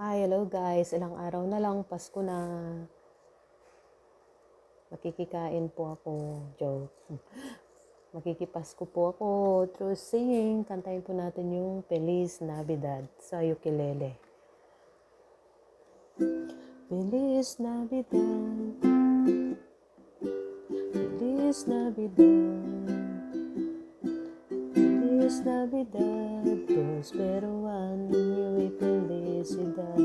Hi, hello guys. Ilang araw na lang, Pasko na. Makikikain po ako. Joke. Makikipasko po ako through singing. Kantayin po natin yung Felis na Vidad sa ukulele. Felis na Vidad, Felis na Vidad, Felis na Vidad, prospero año y felicidad.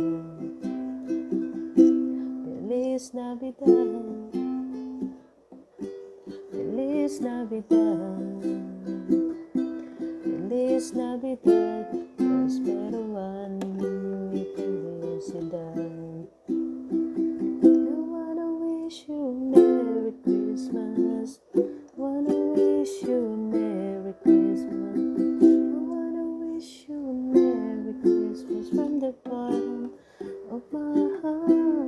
Feliz Navidad, Feliz Navidad, Feliz Navidad, prospero año y felicidad. I wanna wish you Merry Christmas, wanna wish you Merry Christmas, I wanna wish you Merry Christmas from the bottom of my heart.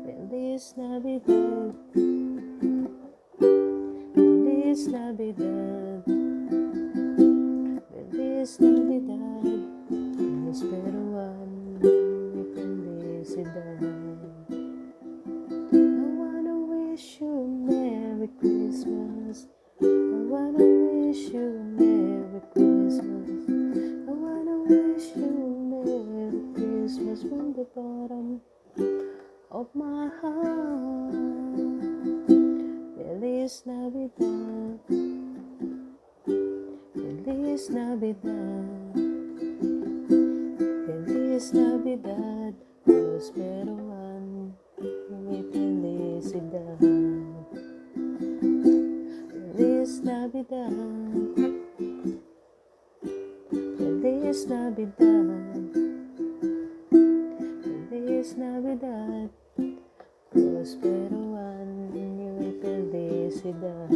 Feliz Navidad, Feliz Navidad, Feliz Navidad, prospero año y felicidad. I wanna wish you Merry Christmas, I wanna wish you Merry Christmas, I wanna wish you Merry Christmas from the bottom of my heart. Feliz Navidad, Feliz Navidad, Feliz Navidad, prospero año y felicidad. Feliz Navidad, Feliz Navidad, Feliz Navidad, prospero año y felicidad.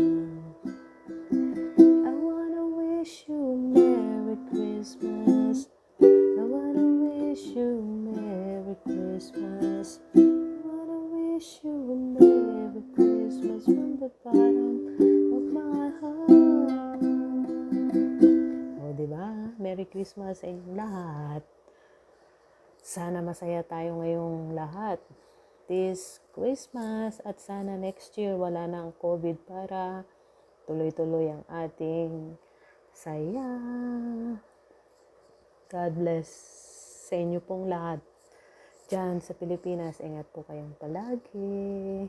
I wanna wish you Merry Christmas, I wanna wish you Merry Christmas, I wanna wish you Merry Christmas from the bottom of my heart. O, diba? Merry Christmas sa inyong lahat. Sana masaya tayo ngayong lahat this Christmas at sana next year wala na ang COVID para tuloy-tuloy ang ating saya. God bless sa inyo pong lahat dyan sa Pilipinas. Ingat po kayong palagi.